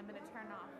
I'm going to turn off.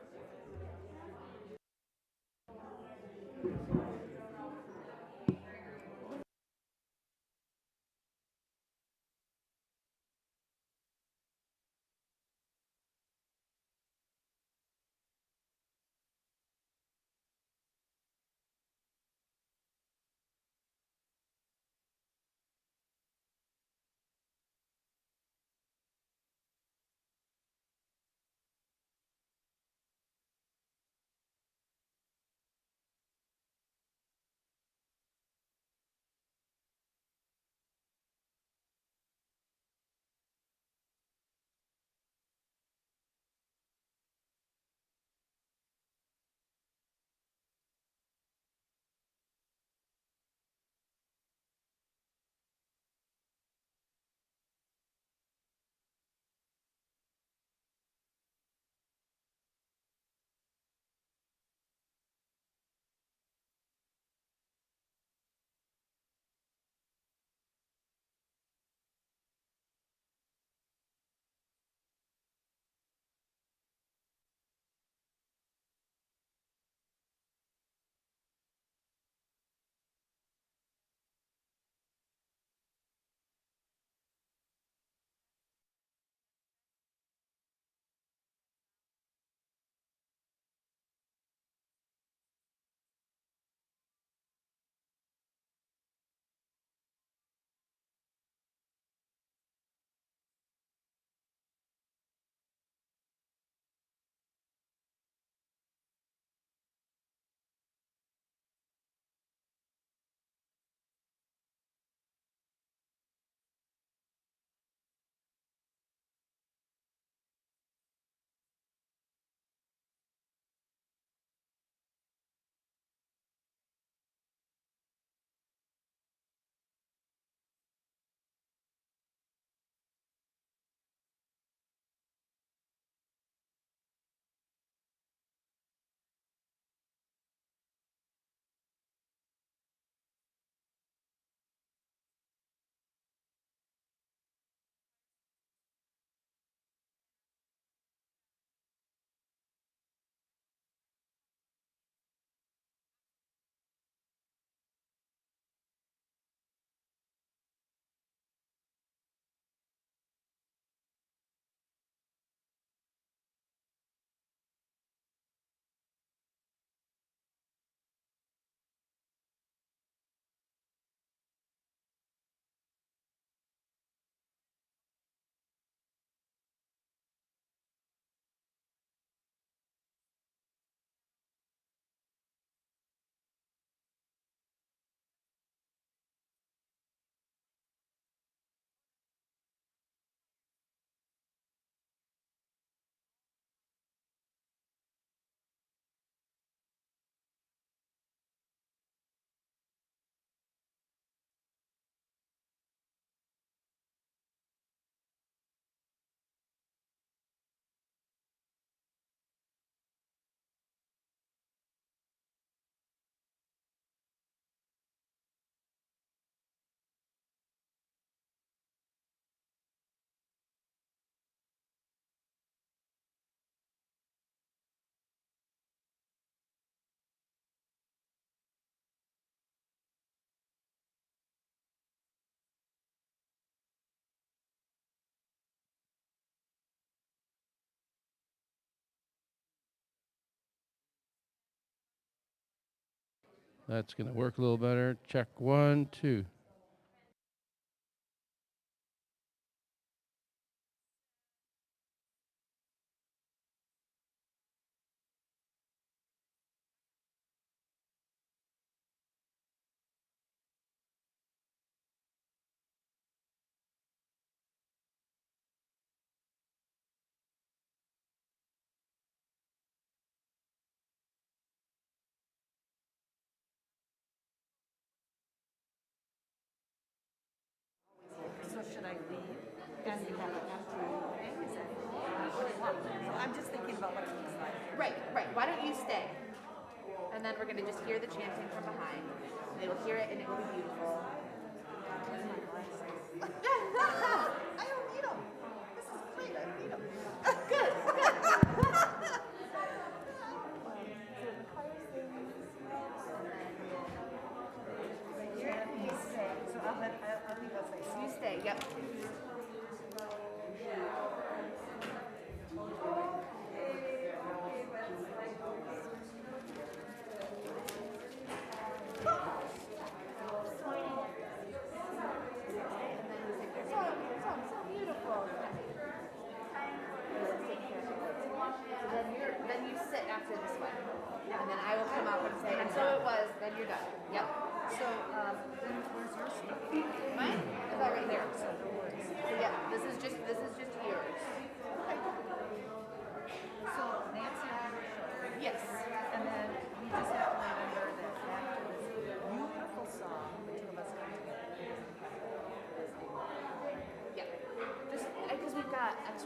That's going to work a little better. Check 1, 2. So should I leave and you have an empty thing? Is that what do you want? So I'm just thinking about what it looks like. Right. Why don't you stay? And then we're going to just hear the chanting from behind. They will hear it and it will be beautiful. I don't need them. This is great. I don't need them. Good.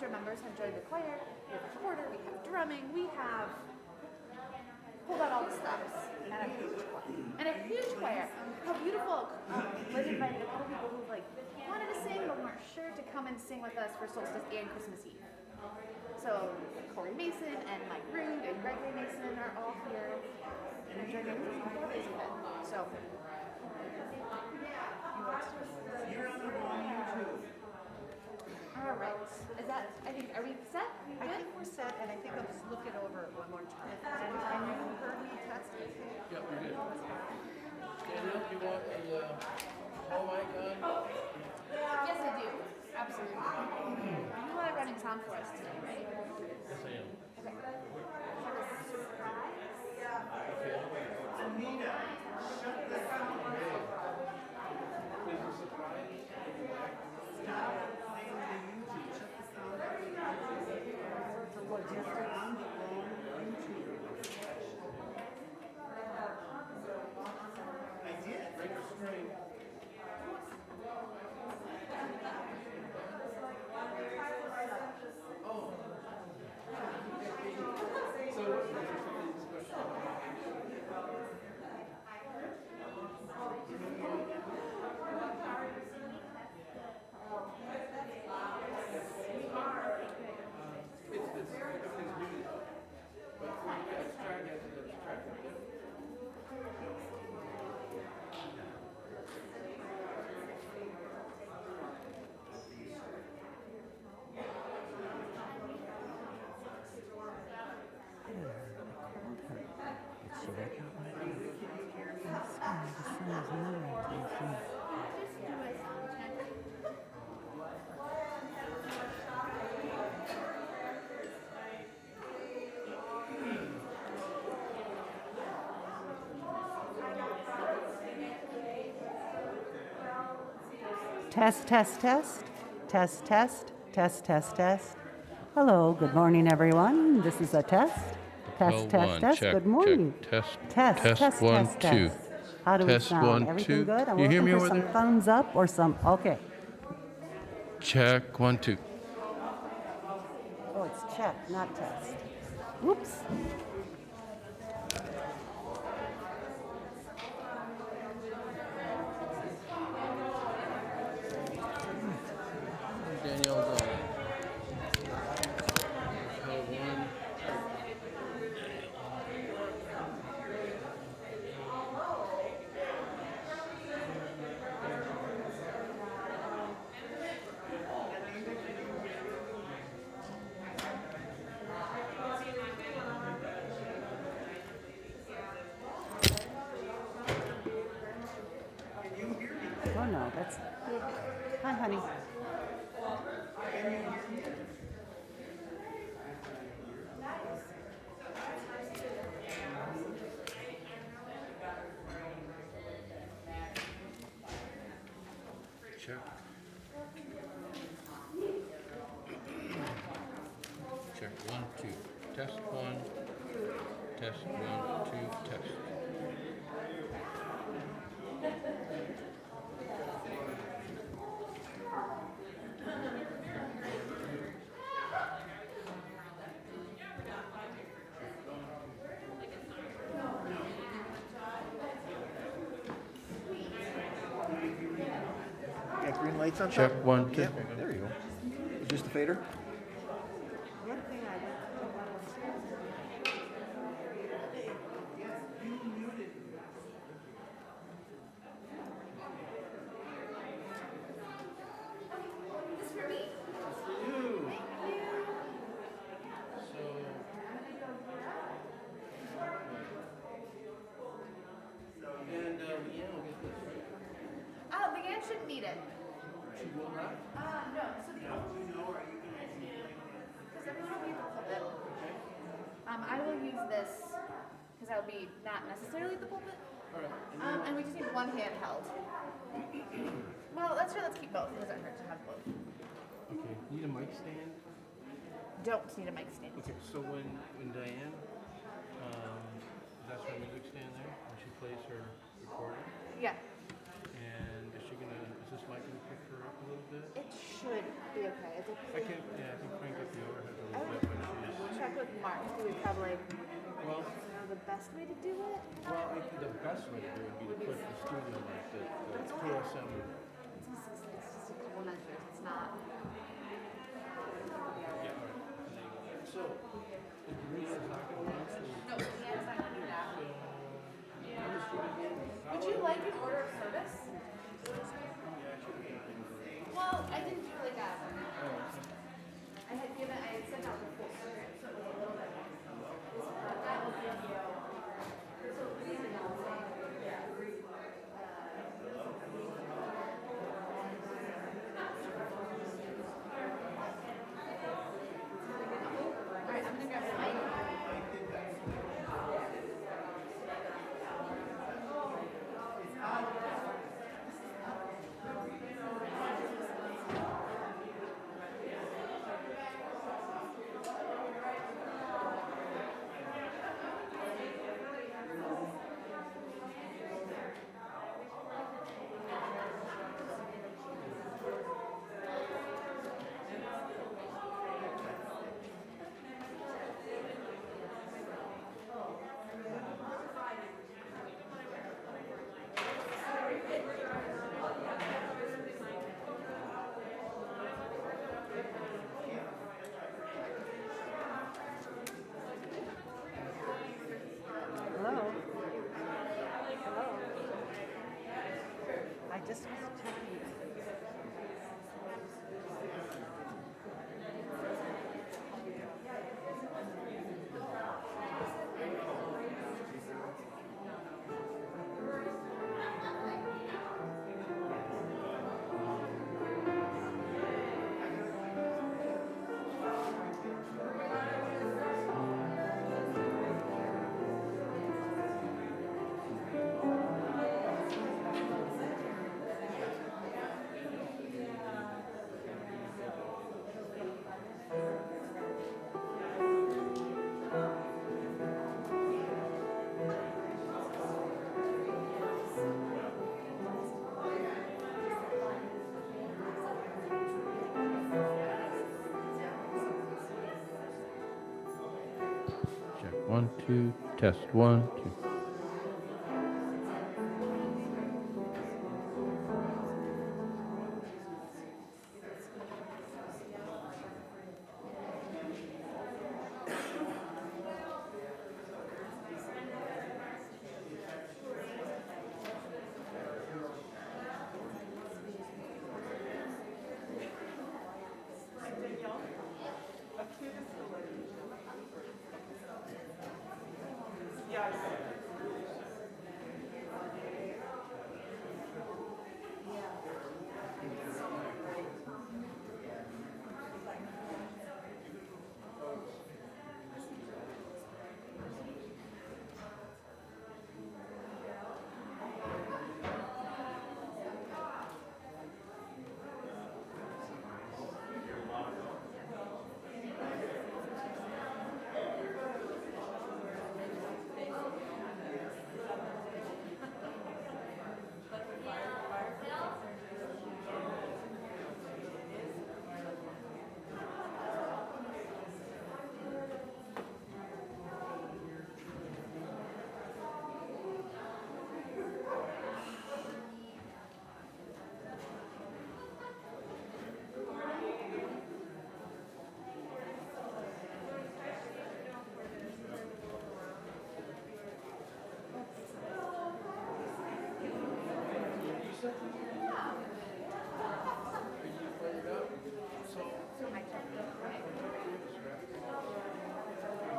extra members have joined the choir. We have a recorder, we have drumming, we have pulled out all the stops. And a huge one. And a huge choir. How beautiful. Liz invited a couple people who wanted to sing but weren't sure to come and sing with us for Solstice and Christmas Eve. So Corey Mason and Mike Rood and Gregory Mason are all here and are joining us for this event. So all right. Is that, I think, are we set? I think we're set, and I think I'll just look it over one more time. And you heard me test it. Yep, you're good. Danielle, do you want a hall mic on? Yes, I do. Absolutely. You are running sound for us today, right? Yes, I am. Okay. I have a surprise. Test, test, test. Test, test. Test, test, test. Hello, good morning, everyone. This is a test. Test, Well, test, one, test. check, Good morning. check, Test, test, test, one, test, two. test. How do we Test, sound? one, Everything two. good? I'm You hear looking me for over some there? thumbs up or some. Okay. Check, 1, 2. Oh, it's check, not test. Whoops. Danielle's on. Code 1. Oh, no, that's. Hi, honey. Check. Check, 1, 2. Test 1. Test 1, 2. Test. Got green lights on top? Check, 1, 2. Yep, there you go. Is this the fader? One thing I This for me. And Leanne will get this, right? Leanne shouldn't need it. She will not? No. So the only because everyone will need the pulpit. I will use this because I will be not necessarily the pulpit. All right. And we just need one handheld. Well, let's keep both. It doesn't hurt to have both. Okay. Need a mic stand? Don't need a mic stand. Okay, so when Diane, that's her music stand there, when she plays her recording, Yeah, and is this mic gonna pick her up a little bit? it should be okay. It's I can crank mark, do we probably Well, know the best way to do it? well, I think the best way to do it would be to put the studio like the KSM. It's just a couple measures. It's not. So, the degree is not going to last. No, Leanne's not gonna do that. Would you like an order of service? Well, I didn't do like that. I had sent out the full script, so it was a little bit more. That will give you. All right, I'm gonna grab the mic. Hello? Hello? I just was checking. Check 1, 2, test 1, 2.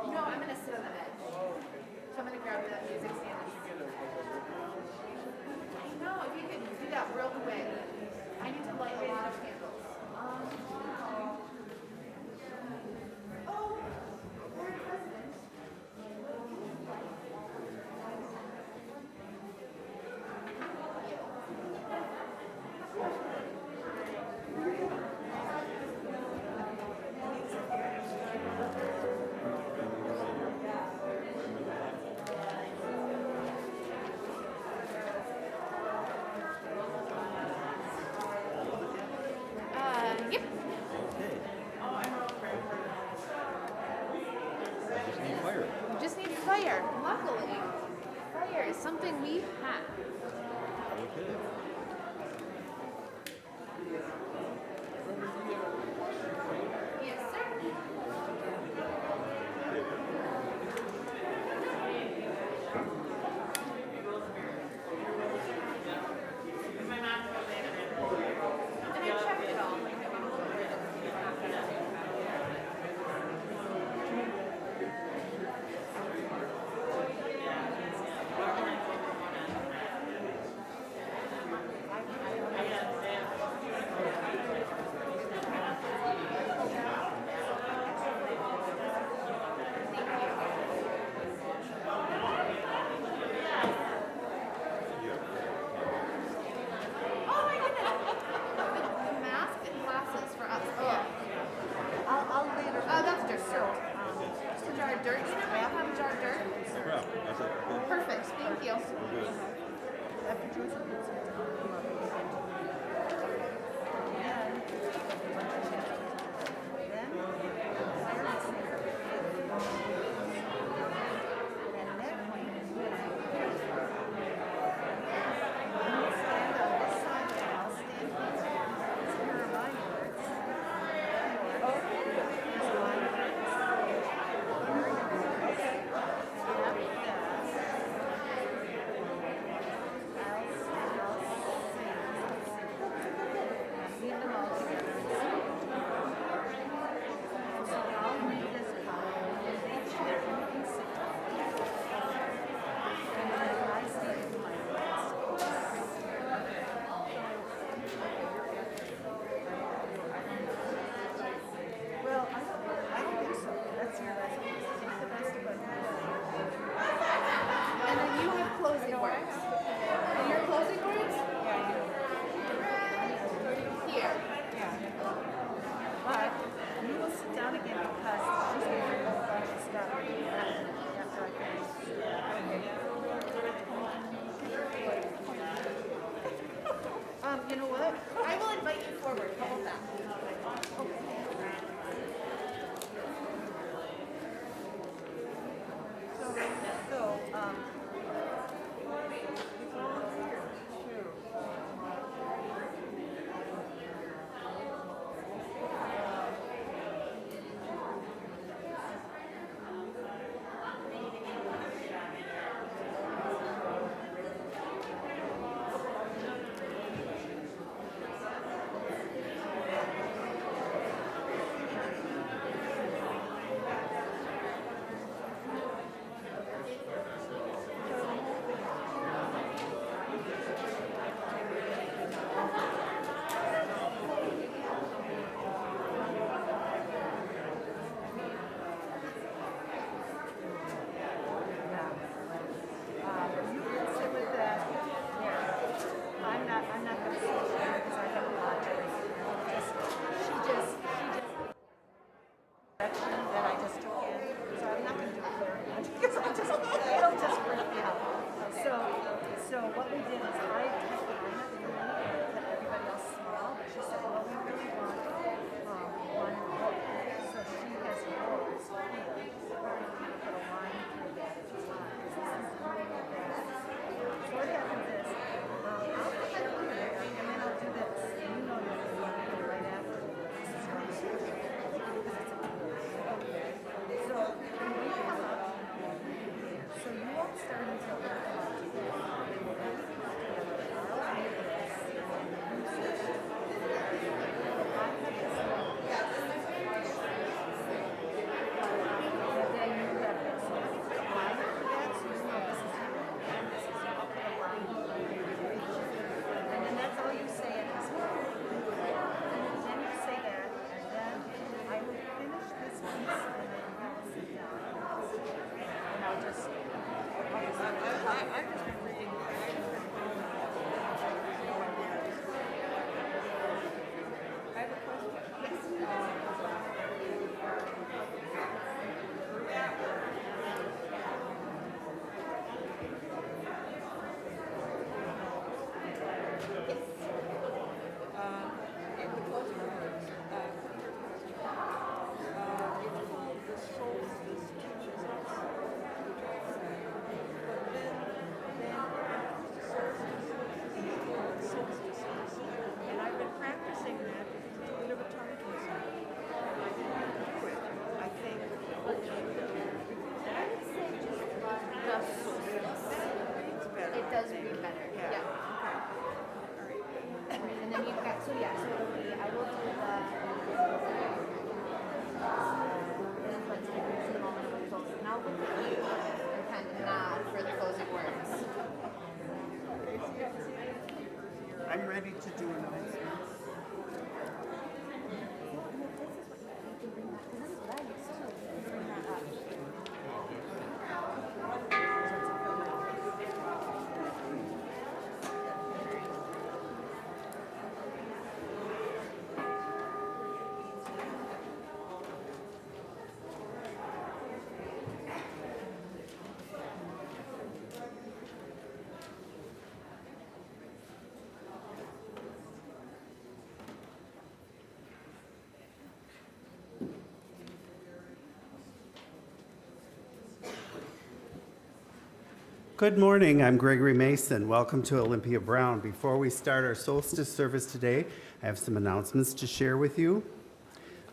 No, I'm gonna sit on the edge. So I'm gonna grab the music stand. No, if you could do that real quick. I need to light a lot of candles. Oh, we're the president. luckily, fire is something we have. Yes, sir. And I checked it all. I'm ready to do announcements. Good morning, I'm Gregory Mason. Welcome to Olympia Brown. Before we start our Solstice service today, I have some announcements to share with you.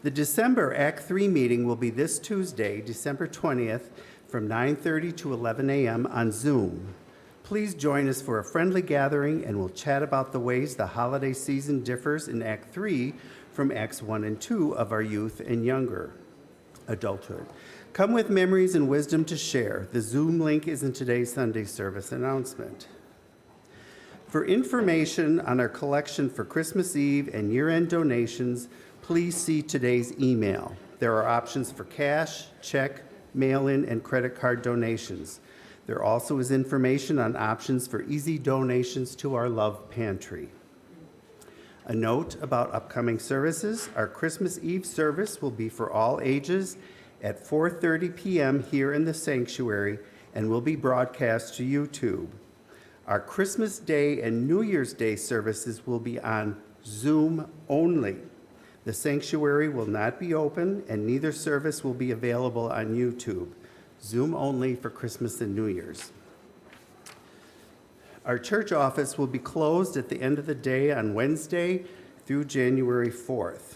The December Act 3 meeting will be this Tuesday, December 20th, from 9:30 to 11 a.m. on Zoom. Please join us for a friendly gathering and we'll chat about the ways the holiday season differs in Act 3 from Acts 1 and 2 of our youth and younger adulthood. Come with memories and wisdom to share. The Zoom link is in today's Sunday service announcement. For information on our collection for Christmas Eve and year-end donations, please see today's email. There are options for cash, check, mail-in, and credit card donations. There also is information on options for easy donations to our Love Pantry. A note about upcoming services. Our Christmas Eve service will be for all ages at 4:30 p.m. here in the sanctuary and will be broadcast to YouTube. Our Christmas Day and New Year's Day services will be on Zoom only. The sanctuary will not be open and neither service will be available on YouTube. Zoom only for Christmas and New Year's. Our church office will be closed at the end of the day on Wednesday through January 4th.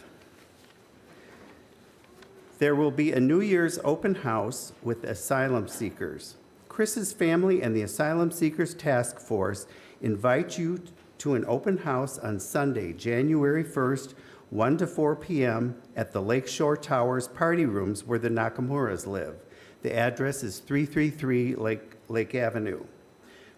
There will be a New Year's open house with asylum seekers. Chris's family and the Asylum Seekers Task Force invite you to an open house on Sunday, January 1st, 1 to 4 p.m. at the Lakeshore Towers party rooms where the Nakamuras live. The address is 333 Lake Avenue.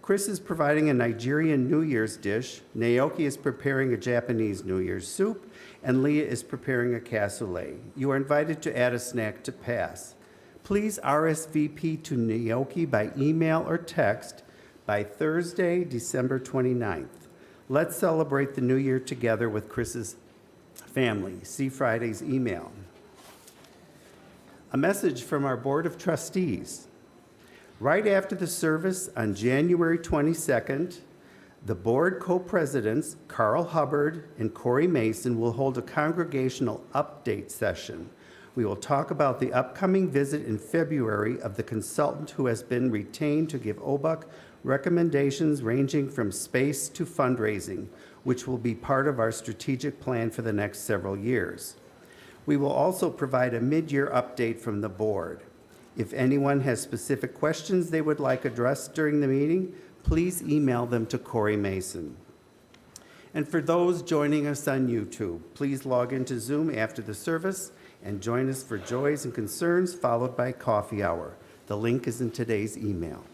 Chris is providing a Nigerian New Year's dish, Naoki is preparing a Japanese New Year's soup, and Leah is preparing a cassoulet. You are invited to add a snack to pass. Please RSVP to Naoki by email or text by Thursday, December 29th. Let's celebrate the new year together with Chris's family. See Friday's email. A message from our Board of Trustees. Right after the service on January 22nd, the board co-presidents, Carl Hubbard and Corey Mason, will hold a congregational update session. We will talk about the upcoming visit in February of the consultant who has been retained to give OBUUC recommendations ranging from space to fundraising, which will be part of our strategic plan for the next several years. We will also provide a mid-year update from the board. If anyone has specific questions they would like addressed during the meeting, please email them to Corey Mason. And for those joining us on YouTube, please log into Zoom after the service and join us for Joys and Concerns, followed by Coffee Hour. The link is in today's email.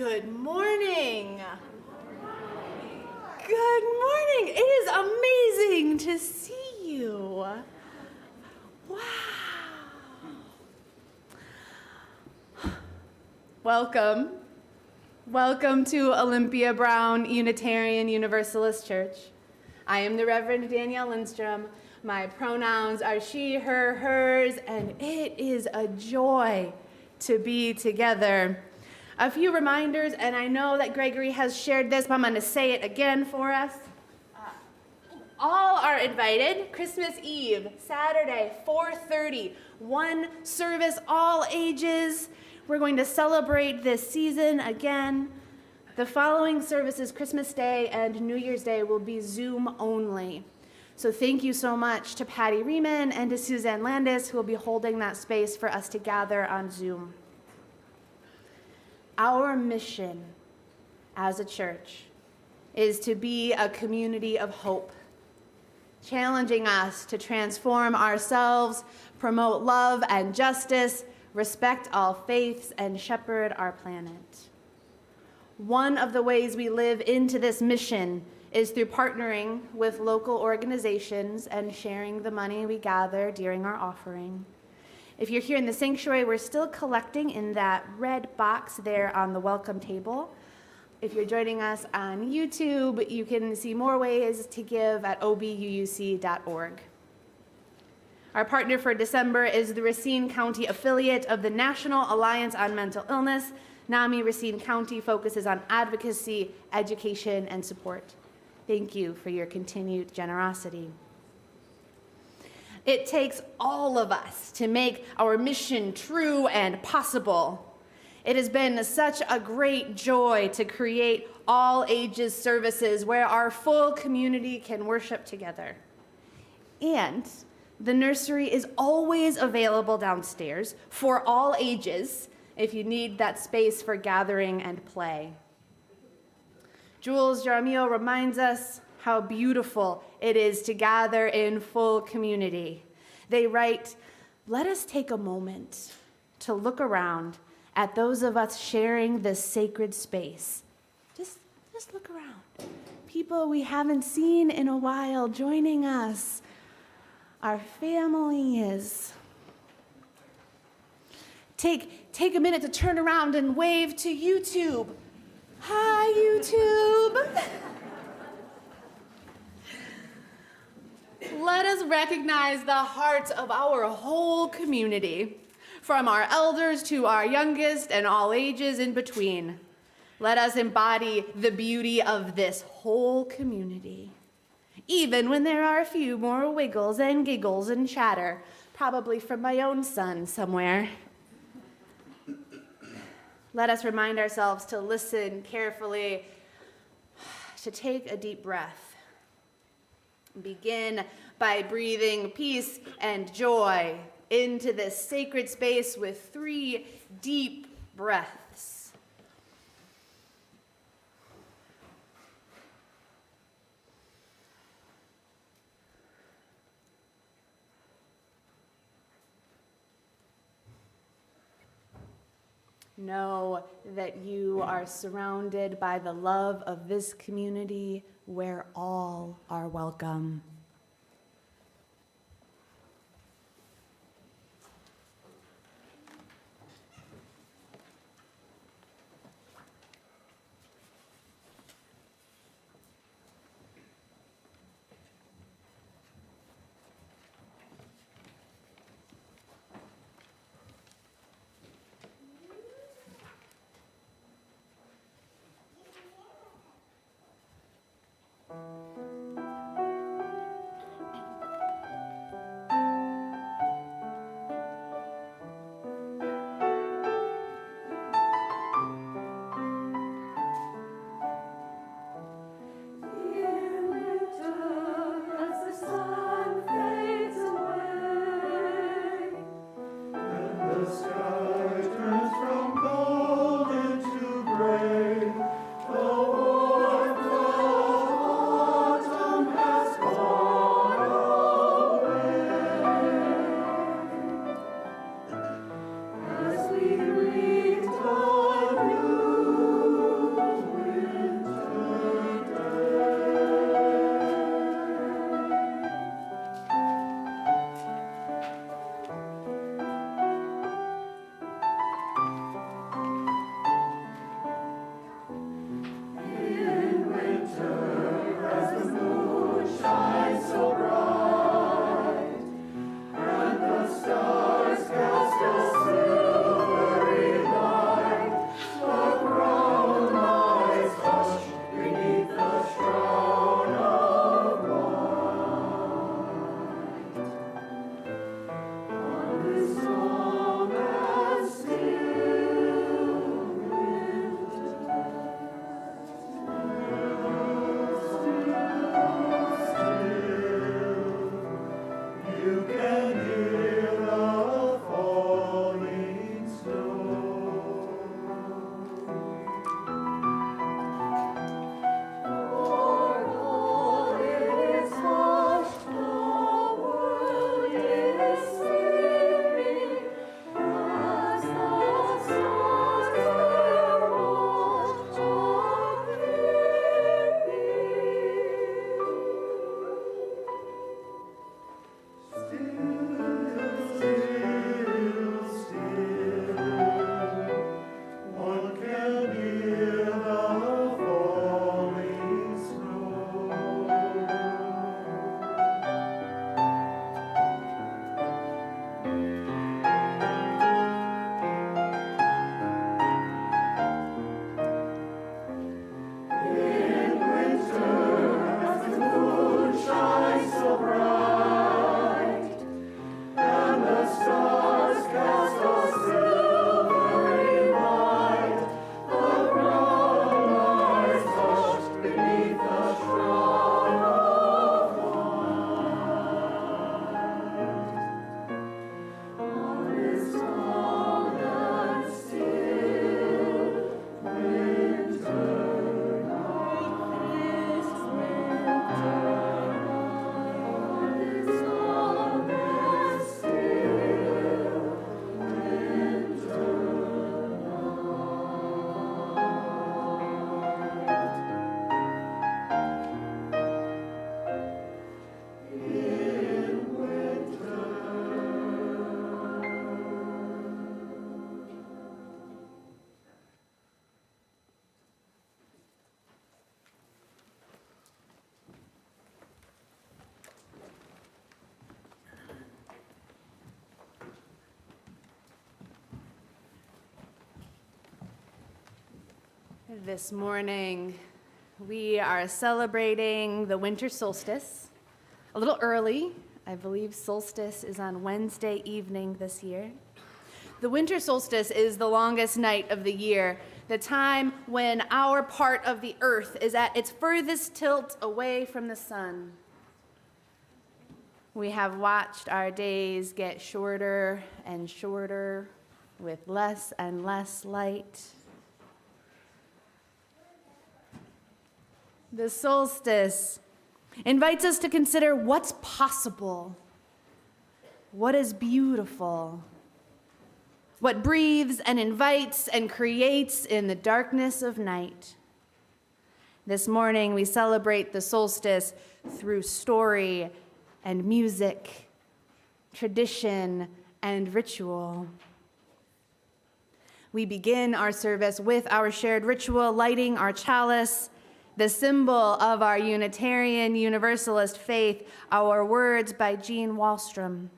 Good morning. Good morning. It is amazing to see you. Wow. Welcome. Welcome to Olympia Brown Unitarian Universalist Church. I am the Reverend Danielle Lindstrom. My pronouns are she, her, hers, and it is a joy to be together. A few reminders, and I know that Gregory has shared this, but I'm going to say it again for us. All are invited. Christmas Eve, Saturday, 4:30, one service, all ages. We're going to celebrate this season again. The following services, Christmas Day and New Year's Day, will be Zoom only. So thank you so much to Patty Riemann and to Suzanne Landis, who will be holding that space for us to gather on Zoom. Our mission as a church is to be a community of hope, challenging us to transform ourselves, promote love and justice, respect all faiths, and shepherd our planet. One of the ways we live into this mission is through partnering with local organizations and sharing the money we gather during our offering. If you're here in the sanctuary, we're still collecting in that red box there on the welcome table. If you're joining us on YouTube, you can see more ways to give at OBUUC.org. Our partner for December is the Racine County affiliate of the National Alliance on Mental Illness. NAMI Racine County focuses on advocacy, education, and support. Thank you for your continued generosity. It takes all of us to make our mission true and possible. It has been such a great joy to create all ages services where our full community can worship together. And the nursery is always available downstairs for all ages if you need that space for gathering and play. Jules Jaramillo reminds us how beautiful it is to gather in full community. They write, "Let us take a moment to look around at those of us sharing this sacred space. Just look around. People we haven't seen in a while joining us. Our families. Take a minute to turn around and wave to YouTube. Hi, YouTube." Let us recognize the hearts of our whole community, from our elders to our youngest and all ages in between. Let us embody the beauty of this whole community, even when there are a few more wiggles and giggles and chatter, probably from my own son somewhere. Let us remind ourselves to listen carefully, to take a deep breath. Begin by breathing peace and joy into this sacred space with 3 deep breaths. Know that you are surrounded by the love of this community where all are welcome. This morning, we are celebrating the winter solstice. A little early. I believe solstice is on Wednesday evening this year. The winter solstice is the longest night of the year, the time when our part of the earth is at its furthest tilt away from the sun. We have watched our days get shorter and shorter with less and less light. The solstice invites us to consider what's possible, what is beautiful, what breathes and invites and creates in the darkness of night. This morning, we celebrate the solstice through story and music, tradition and ritual. We begin our service with our shared ritual, lighting our chalice, the symbol of our Unitarian Universalist faith, our words by Jean Wallstrom.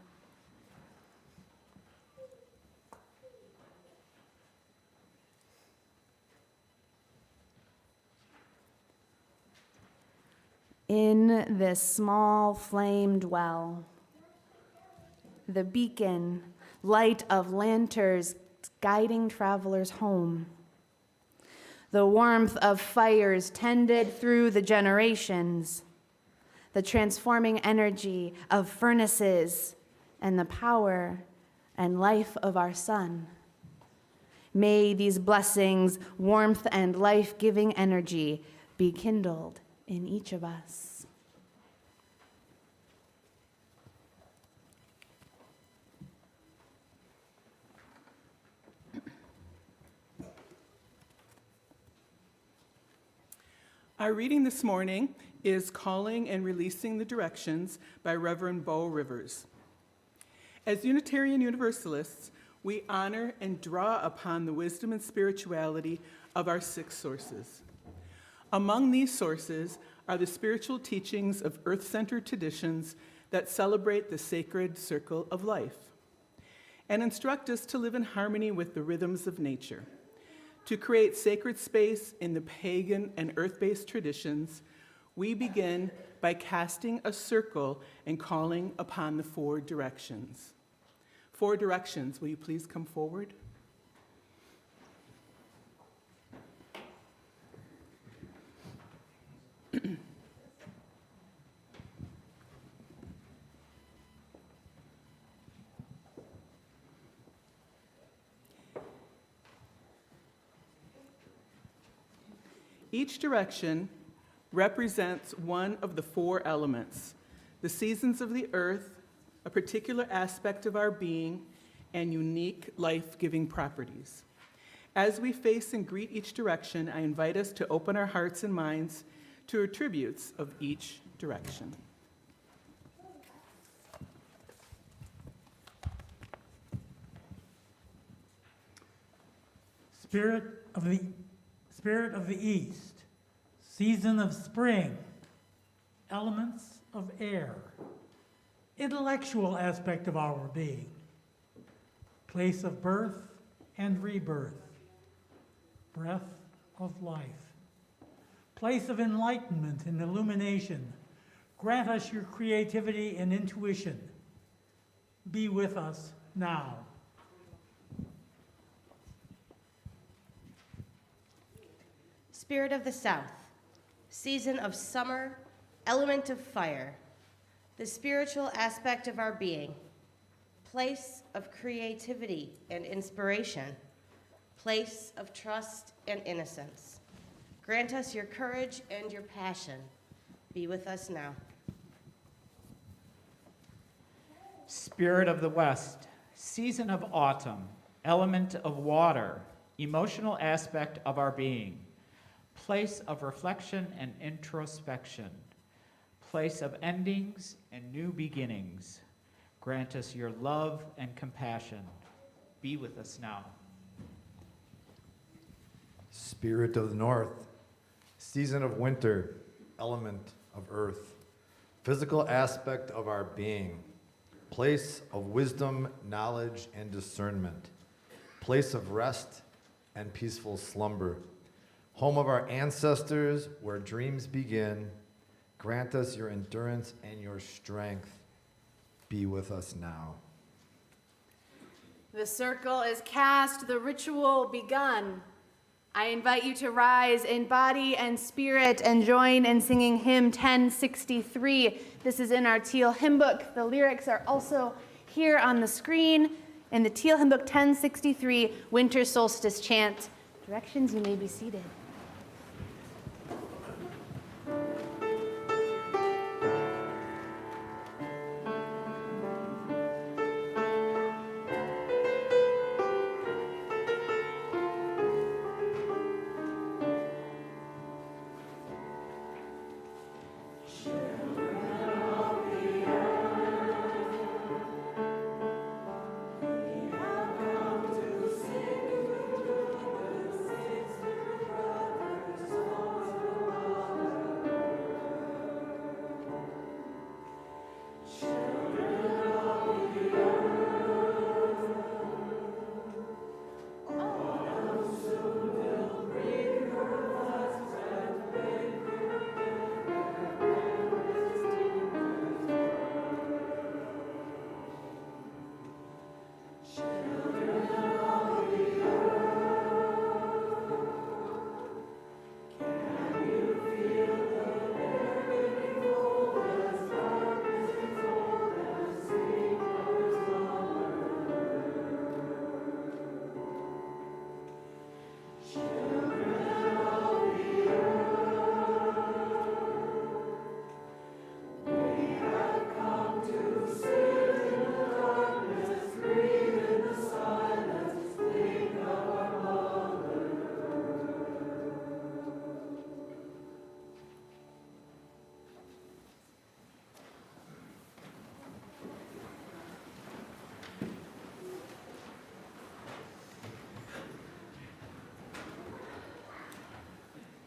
In this small flame dwell, the beacon, light of lanterns guiding travelers home. The warmth of fires tended through the generations, the transforming energy of furnaces, and the power and life of our sun. May these blessings, warmth, and life-giving energy be kindled in each of us. Our reading this morning is Calling and Releasing the Directions by Reverend Bo Rivers. As Unitarian Universalists, we honor and draw upon the wisdom and spirituality of our 6 sources. Among these sources are the spiritual teachings of earth-centered traditions that celebrate the sacred circle of life and instruct us to live in harmony with the rhythms of nature. To create sacred space in the pagan and earth-based traditions, we begin by casting a circle and calling upon the 4 directions. 4 directions, will you please come forward? Each direction represents one of the four elements: the seasons of the earth, a particular aspect of our being, and unique life-giving properties. As we face and greet each direction, I invite us to open our hearts and minds to attributes of each direction. Spirit of the East, season of spring, elements of air, intellectual aspect of our being, place of birth and rebirth, breath of life, place of enlightenment and illumination. Grant us your creativity and intuition. Be with us now. Spirit of the South, season of summer, element of fire, the spiritual aspect of our being, place of creativity and inspiration, place of trust and innocence. Grant us your courage and your passion. Be with us now. Spirit of the West, season of autumn, element of water, emotional aspect of our being, place of reflection and introspection, place of endings and new beginnings. Grant us your love and compassion. Be with us now. Spirit of the North, season of winter, element of earth, physical aspect of our being, place of wisdom, knowledge, and discernment, place of rest and peaceful slumber, home of our ancestors where dreams begin. Grant us your endurance and your strength. Be with us now. The circle is cast, the ritual begun. I invite you to rise in body and spirit and join in singing hymn 1063. This is in our Teal hymn book. The lyrics are also here on the screen in the Teal hymn book 1063, Winter Solstice Chant. Directions, you may be seated.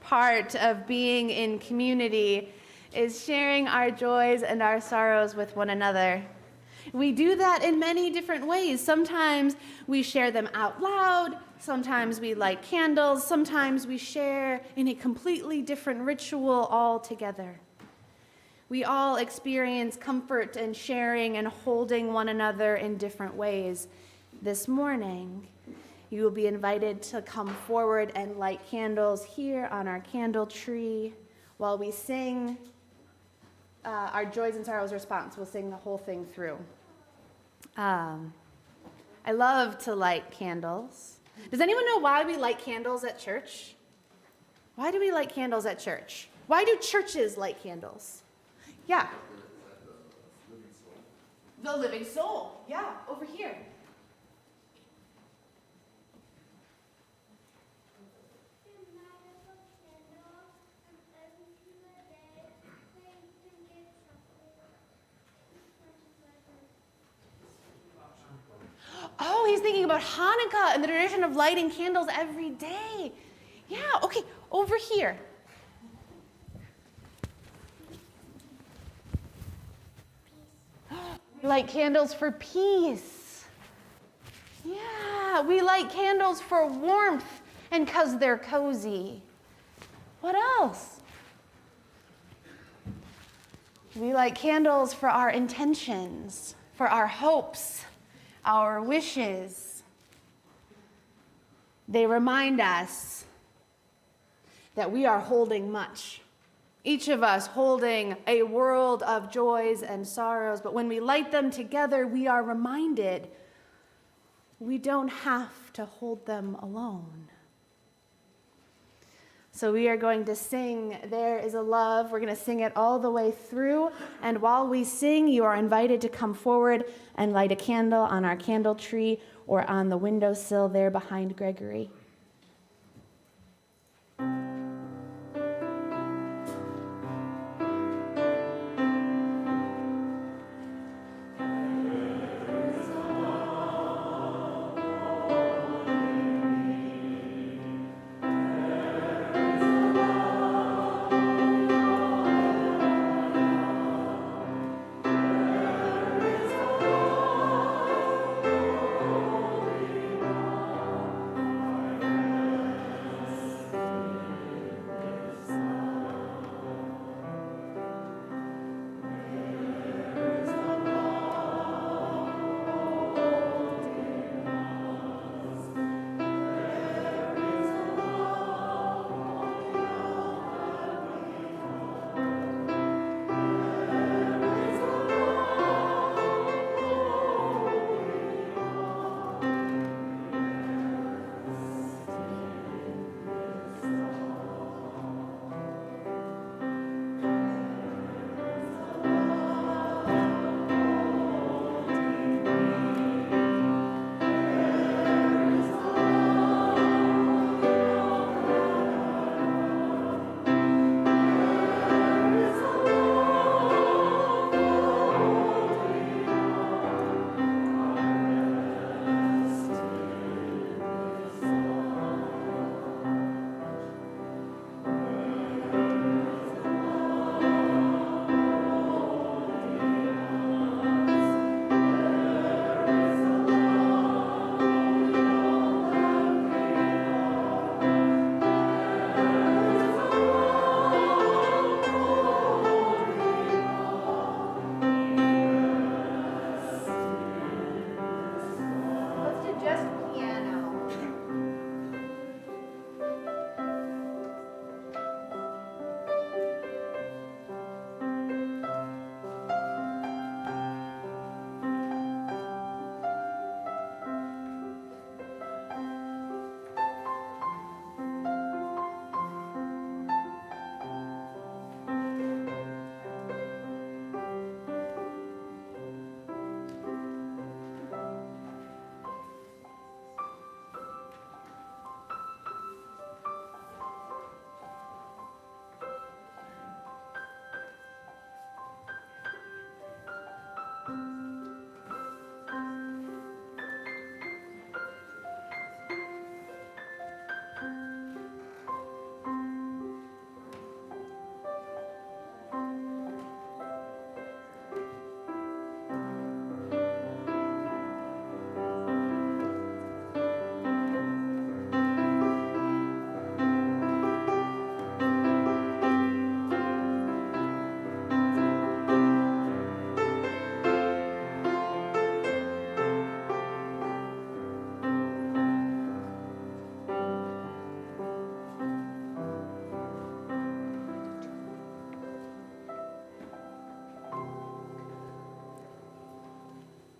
Part of being in community is sharing our joys and our sorrows with one another. We do that in many different ways. Sometimes we share them out loud, sometimes we light candles, sometimes we share in a completely different ritual all together. We all experience comfort and sharing and holding one another in different ways. This morning, you will be invited to come forward and light candles here on our candle tree while we sing our Joys and Sorrows response. We'll sing the whole thing through. I love to light candles. Does anyone know why we light candles at church? Why do we light candles at church? Why do churches light candles? Yeah. The living soul. Yeah, over here. Oh, he's thinking about Hanukkah and the tradition of lighting candles every day. Yeah, okay, over here. We light candles for peace. Yeah, we light candles for warmth and because they're cozy. What else? We light candles for our intentions, for our hopes, our wishes. They remind us that we are holding much. Each of us holding a world of joys and sorrows, but when we light them together, we are reminded we don't have to hold them alone. So we are going to sing There Is a Love. We're going to sing it all the way through. And while we sing, you are invited to come forward and light a candle on our candle tree or on the windowsill there behind Gregory.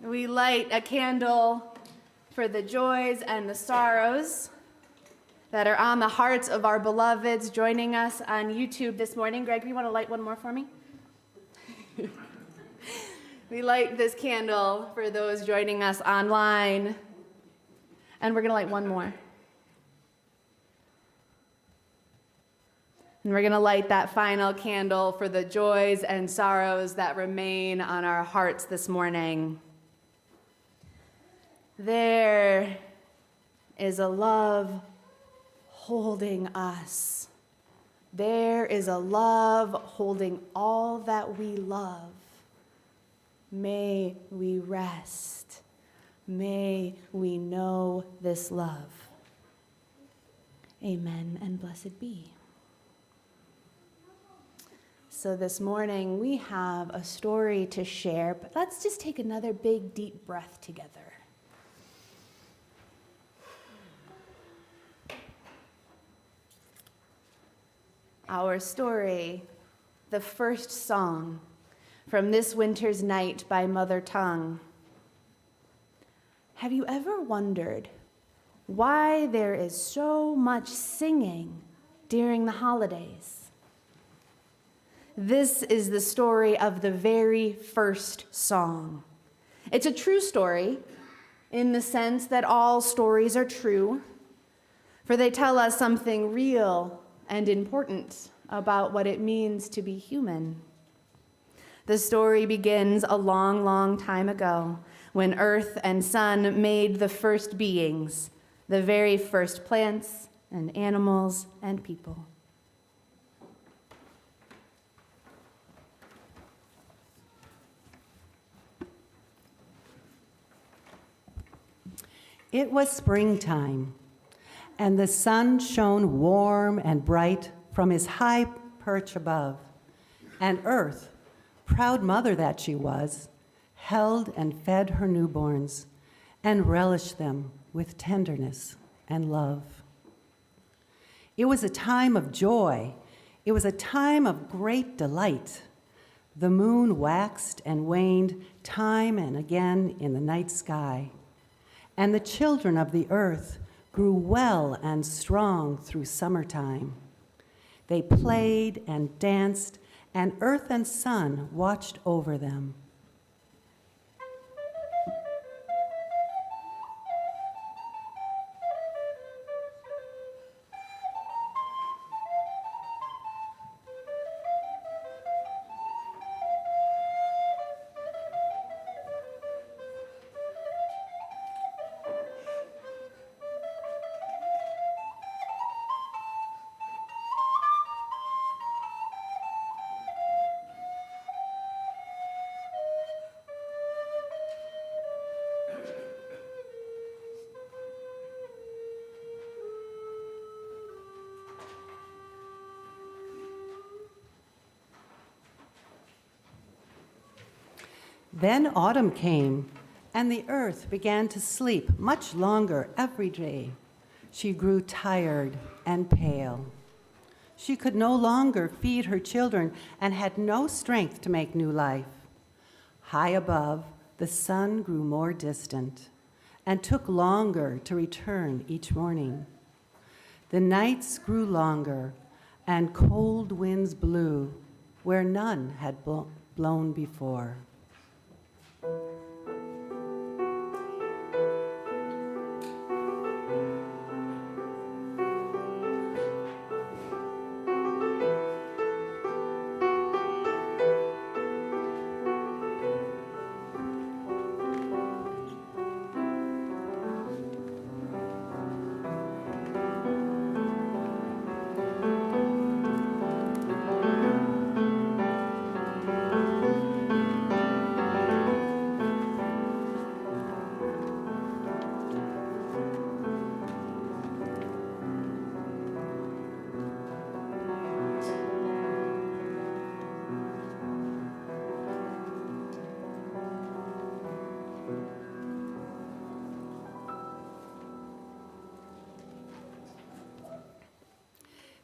We light a candle for the joys and the sorrows that are on the hearts of our beloveds joining us on YouTube this morning. Greg, you want to light one more for me? We light this candle for those joining us online. And we're going to light one more. And we're going to light that final candle for the joys and sorrows that remain on our hearts this morning. There is a love holding us. There is a love holding all that we love. May we rest. May we know this love. Amen and blessed be. So this morning we have a story to share, but let's just take another big, deep breath together. Our story, the first song from This Winter's Night by Mother Tongue. Have you ever wondered why there is so much singing during the holidays? This is the story of the very first song. It's a true story in the sense that all stories are true, for they tell us something real and important about what it means to be human. The story begins a long, long time ago when earth and sun made the first beings, the very first plants and animals and people. It was springtime, and the sun shone warm and bright from his high perch above, and earth, proud mother that she was, held and fed her newborns and relished them with tenderness and love. It was a time of joy. It was a time of great delight. The moon waxed and waned time and again in the night sky, and the children of the earth grew well and strong through summertime. They played and danced, and earth and sun watched over them. Then autumn came, and the earth began to sleep much longer every day. She grew tired and pale. She could no longer feed her children and had no strength to make new life. High above, the sun grew more distant and took longer to return each morning. The nights grew longer, and cold winds blew where none had blown before.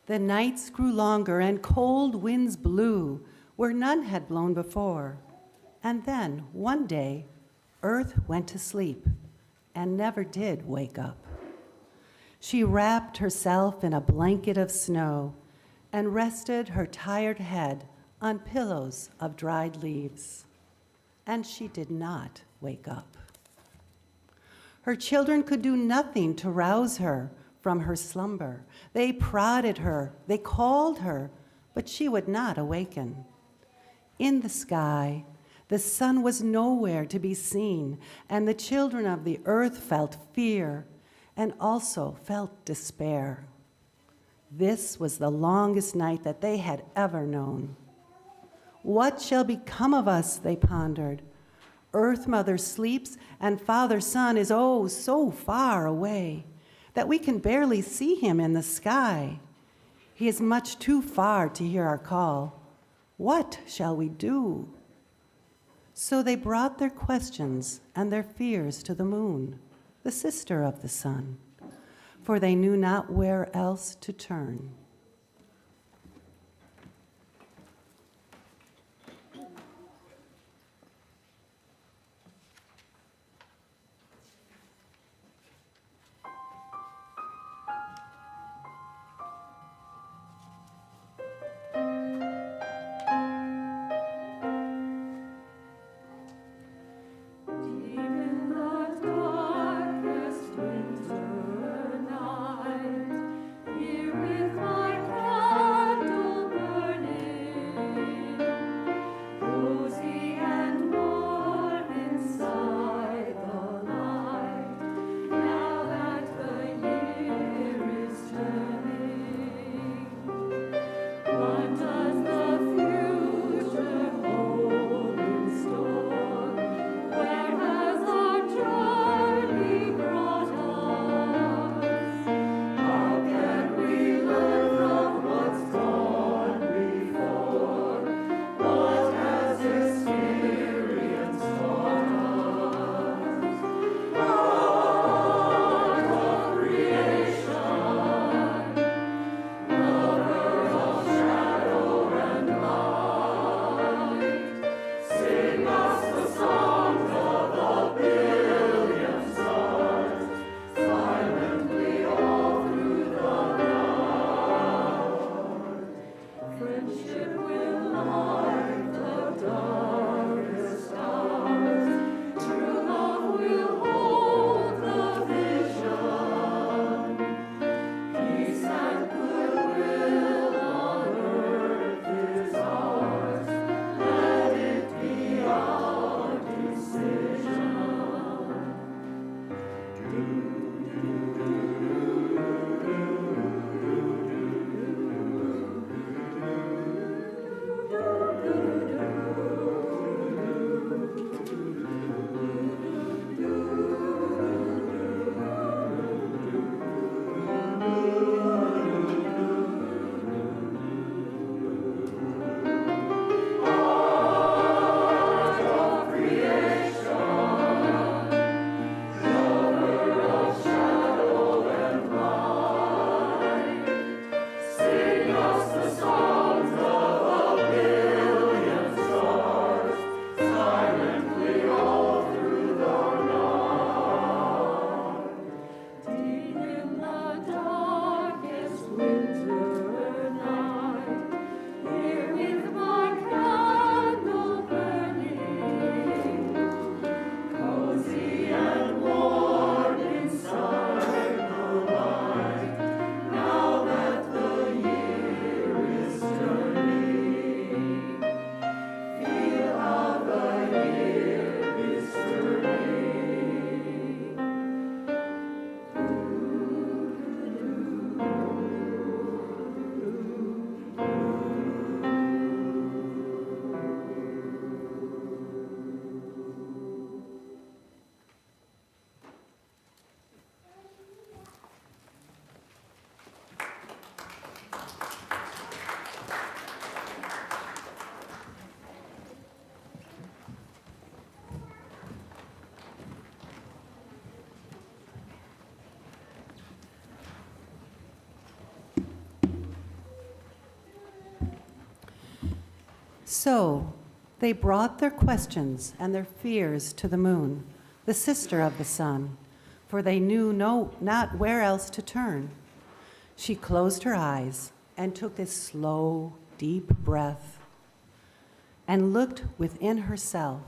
The nights grew longer and cold winds blew where none had blown before. And then, one day, earth went to sleep and never did wake up. She wrapped herself in a blanket of snow and rested her tired head on pillows of dried leaves. And she did not wake up. Her children could do nothing to rouse her from her slumber. They prodded her, they called her, but she would not awaken. In the sky, the sun was nowhere to be seen, and the children of the earth felt fear and also felt despair. This was the longest night that they had ever known. What shall become of us, they pondered. Earth Mother sleeps, and Father Sun is oh so far away that we can barely see him in the sky. He is much too far to hear our call. What shall we do? So they brought their questions and their fears to the moon, the sister of the sun, for they knew not where else to turn. So they brought their questions and their fears to the moon, the sister of the sun, for they knew not where else to turn. She closed her eyes and took a slow, deep breath and looked within herself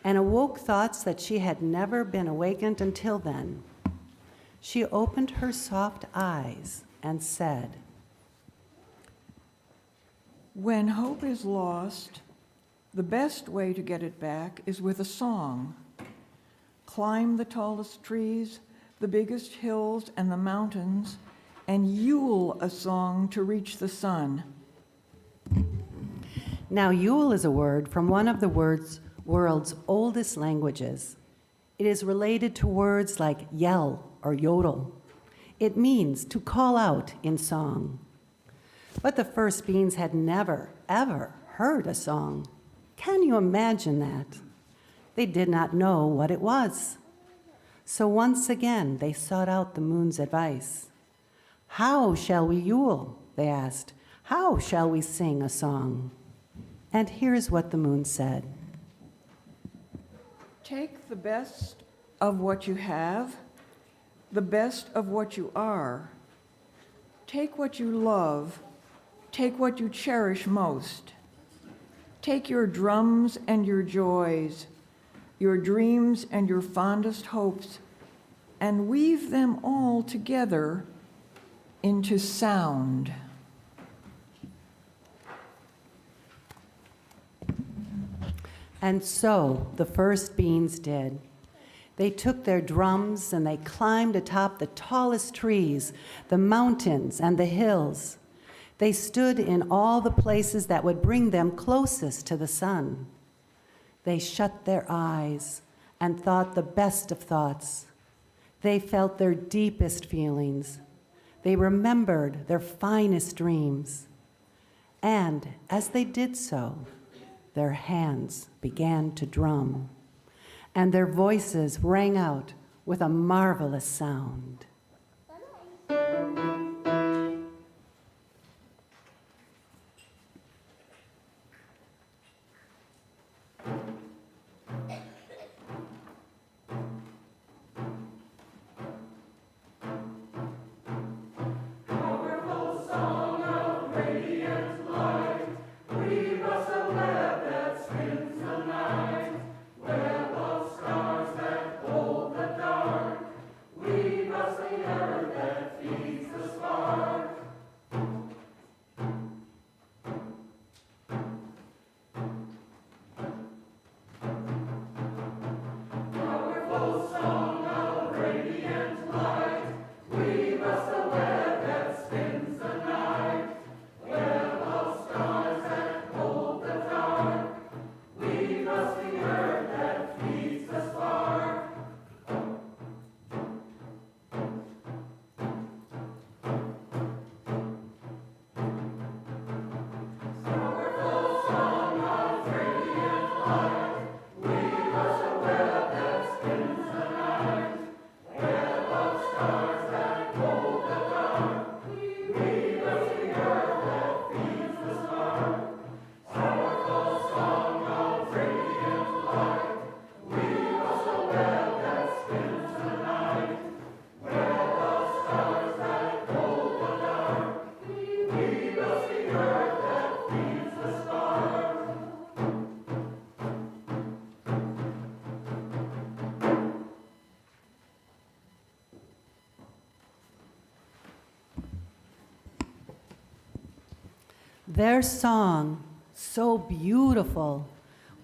and awoke thoughts that she had never been awakened until then. She opened her soft eyes and said, "When hope is lost, the best way to get it back is with a song. Climb the tallest trees, the biggest hills and the mountains, and yule a song to reach the sun." Now, Yule is a word from one of the world's oldest languages. It is related to words like yell or yodel. It means to call out in song. But the first beings had never, ever heard a song. Can you imagine that? They did not know what it was. So once again, they sought out the moon's advice. "How shall we Yule?" they asked. "How shall we sing a song?" And here's what the moon said. Take the best of what you have, the best of what you are. Take what you love, take what you cherish most. Take your drums and your joys, your dreams and your fondest hopes, and weave them all together into sound. And so the first beings did. They took their drums and they climbed atop the tallest trees, the mountains and the hills. They stood in all the places that would bring them closest to the sun. They shut their eyes and thought the best of thoughts. They felt their deepest feelings. They remembered their finest dreams. And as they did so, their hands began to drum, and their voices rang out with a marvelous sound. Their song, so beautiful,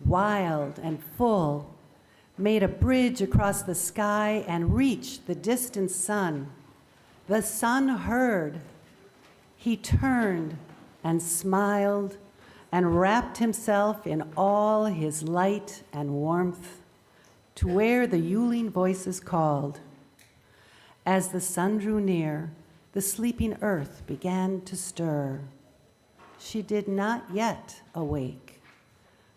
wild, and full, made a bridge across the sky and reached the distant sun. The sun heard. He turned and smiled and wrapped himself in all his light and warmth to where the Yuling voices called. As the sun drew near, the sleeping earth began to stir. She did not yet awake,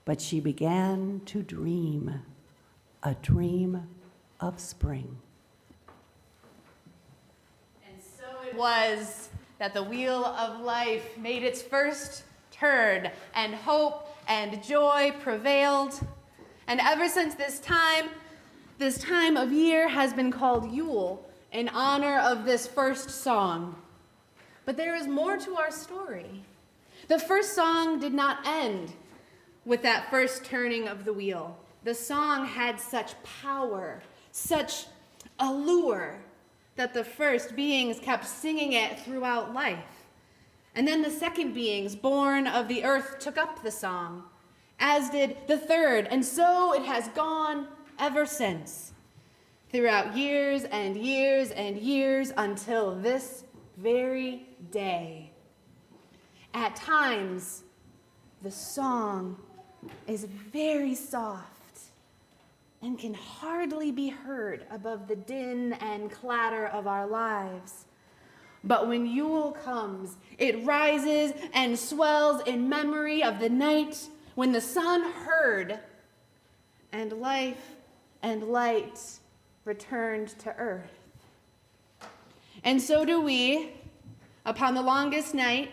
but she began to dream, a dream of spring. And so it was that the wheel of life made its first turn, and hope and joy prevailed. And ever since this time, This time of year has been called Yule in honor of this first song. But there is more to our story. The first song did not end with that first turning of the wheel. The song had such power, such allure, that the first beings kept singing it throughout life. And then the second beings, born of the earth, took up the song, as did the third, and so it has gone ever since, throughout years and years and years until this very day. At times, the song is very soft and can hardly be heard above the din and clatter of our lives. But when Yule comes, it rises and swells in memory of the night when the sun heard and life and light returned to earth. And so do we, upon the longest night,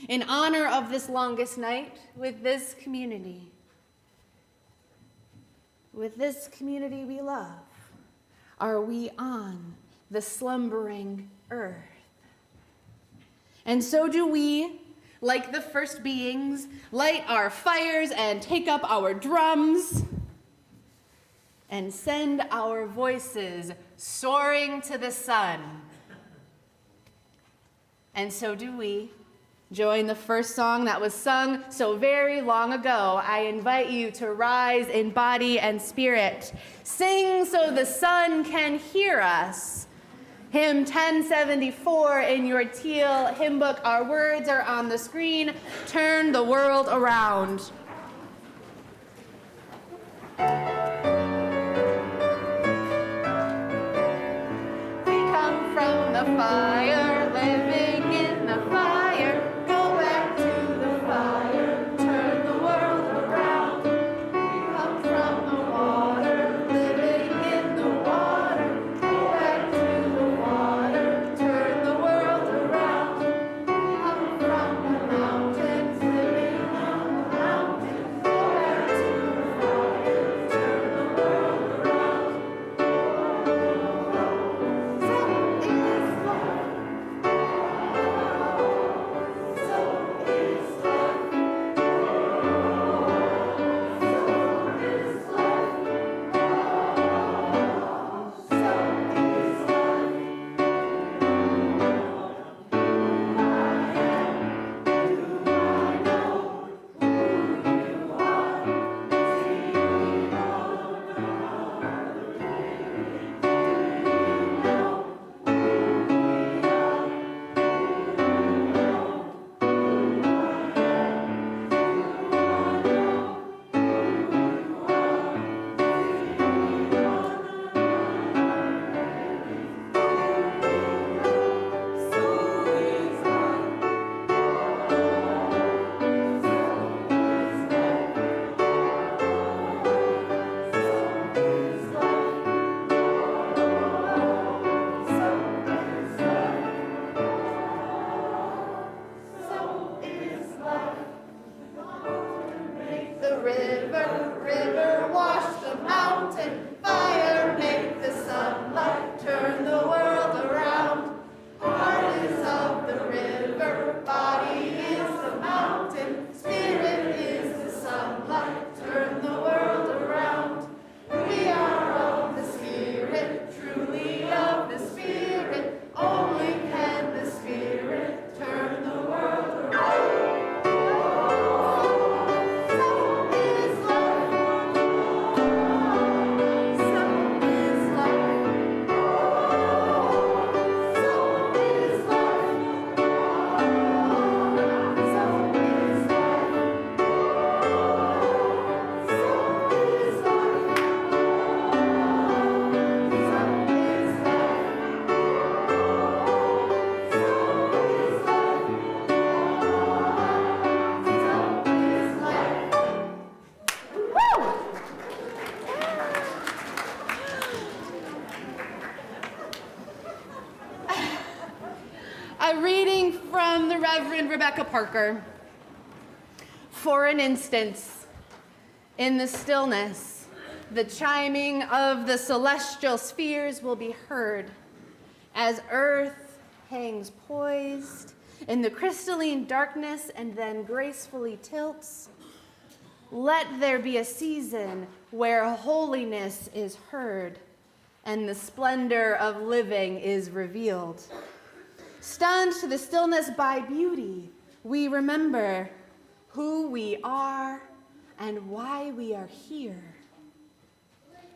in honor of this longest night, with this community we love, are we on the slumbering earth. And so do we, like the first beings, light our fires and take up our drums and send our voices soaring to the sun. And so do we join the first song that was sung so very long ago. I invite you to rise in body and spirit. Sing so the sun can hear us. Hymn 1074 in your teal hymn book. Our words are on the screen. Turn the world around. We come from the fire, living in the fire. Go back to the fire, turn the world around. We come from the water, living in the water. Go back to the water, turn the world around. We come from the mountains, living on the mountains. Go back to the fire, turn the world around. So is love. River, wash the mountain, fire, make the sunlight, turn the world around. Heart is of the river, body is the mountain, spirit is the sunlight, turn the world around. We are of the spirit, truly of the spirit, only can the spirit turn the world around. A reading from the Reverend Rebecca Parker. For an instant, in the stillness, The chiming of the celestial spheres will be heard as earth hangs poised in the crystalline darkness and then gracefully tilts. Let there be a season where holiness is heard and the splendor of living is revealed. Stunned to the stillness by beauty, we remember who we are and why we are here.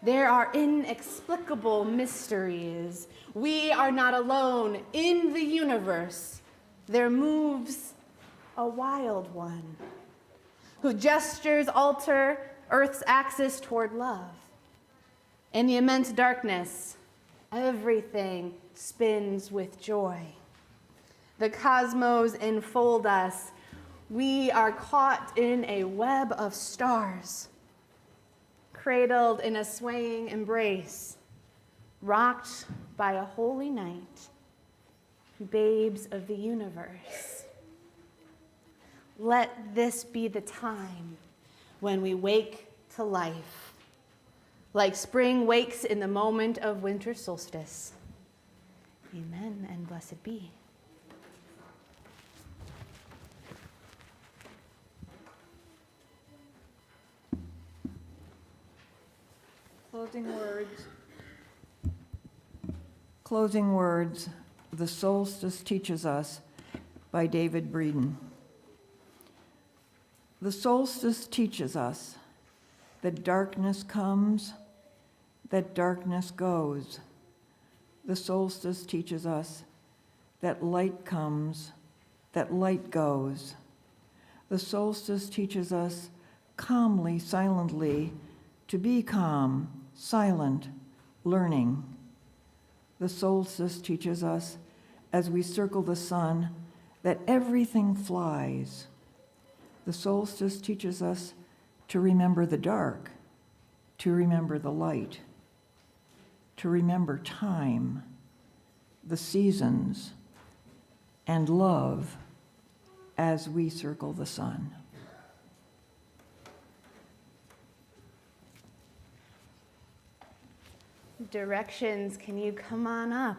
There are inexplicable mysteries. We are not alone in the universe. There moves a wild one who gestures alter Earth's axis toward love. In the immense darkness, everything spins with joy. The cosmos enfold us. We are caught in a web of stars, cradled in a swaying embrace, rocked by a holy night, babes of the universe. Let this be the time when we wake to life, like spring wakes in the moment of winter solstice. Amen and blessed be. Closing words, The Solstice Teaches Us by David Breeden. The solstice teaches us that darkness comes, that darkness goes. The solstice teaches us that light comes, that light goes. The solstice teaches us calmly, silently, to be calm, silent, learning. The solstice teaches us, as we circle the sun, that everything flies. The solstice teaches us to remember the dark, to remember the light, to remember time, the seasons, and love as we circle the sun. Directions, can you come on up?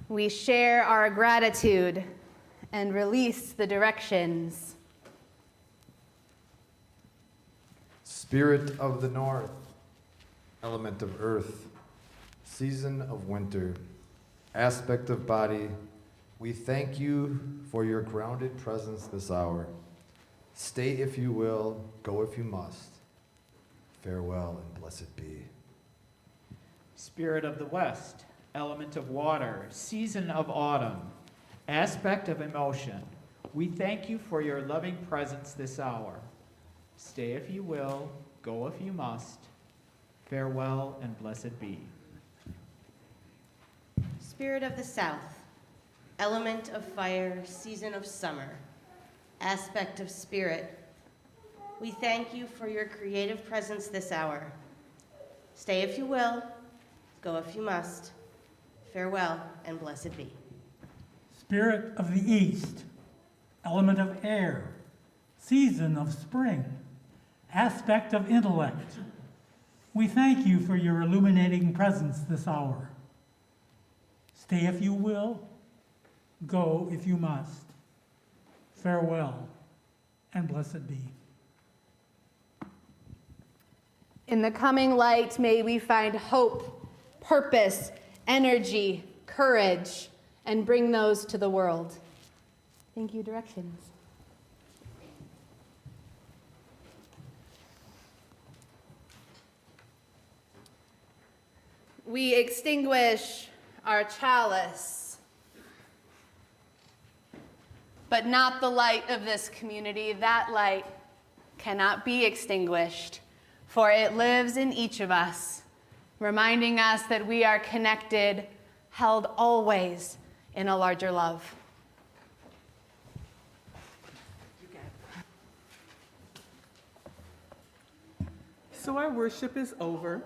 We share our gratitude and release the directions. Spirit of the north, element of earth, season of winter, aspect of body, we thank you for your grounded presence this hour. Stay if you will, go if you must. Farewell and blessed be. Spirit of the west, element of water, season of autumn, aspect of emotion, we thank you for your loving presence this hour. Stay if you will, go if you must. Farewell and blessed be. Spirit of the south, element of fire, season of summer, aspect of spirit, we thank you for your creative presence this hour. Stay if you will, go if you must. Farewell and blessed be. Spirit of the east, element of air, season of spring, aspect of intellect, we thank you for your illuminating presence this hour. Stay if you will, go if you must. Farewell and blessed be. In the coming light, may we find hope, purpose, energy, courage, and bring those to the world. Thank you, directions. We extinguish our chalice, but not the light of this community. That light cannot be extinguished, for it lives in each of us, reminding us that we are connected, held always in a larger love. So our worship is over,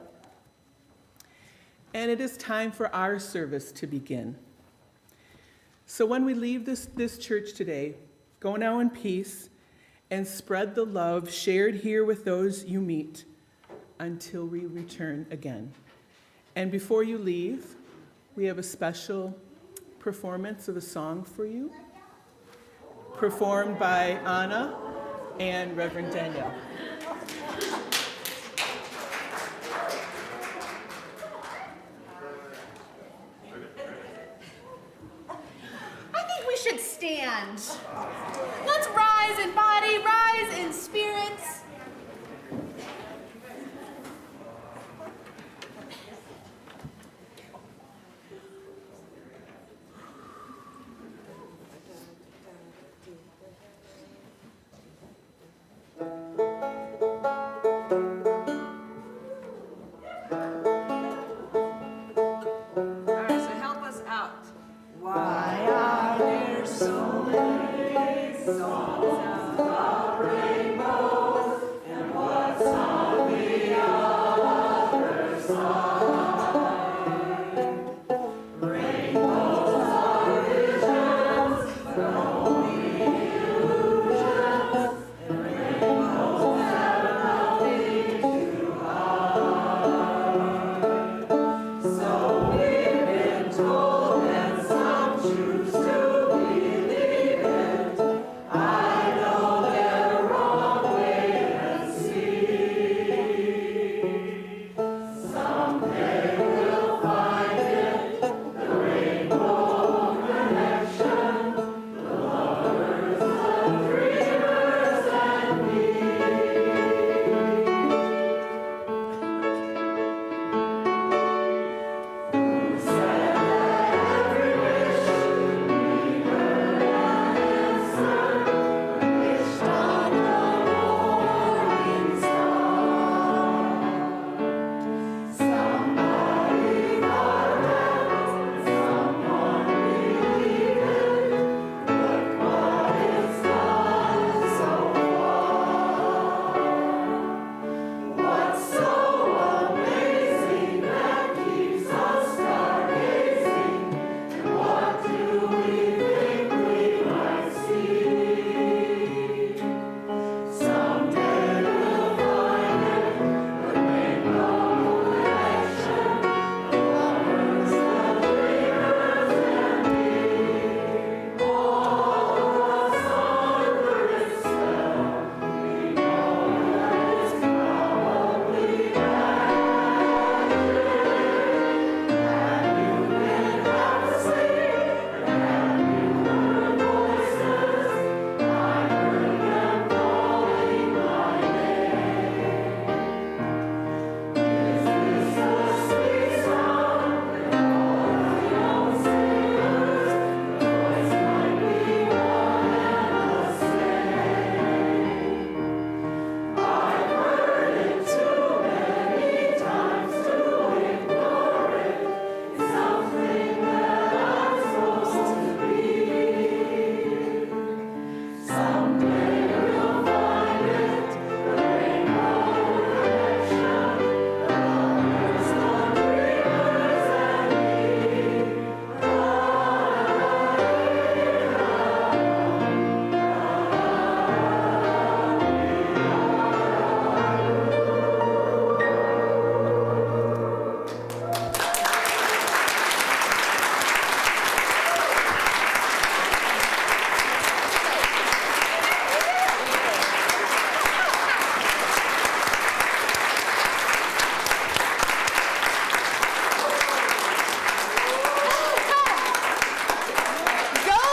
and it is time for our service to begin. So when we leave this church today, go now in peace and spread the love shared here with those you meet until we return again. And before you leave, we have a special performance of a song for you, performed by Anna and Reverend Danielle. I think we should stand.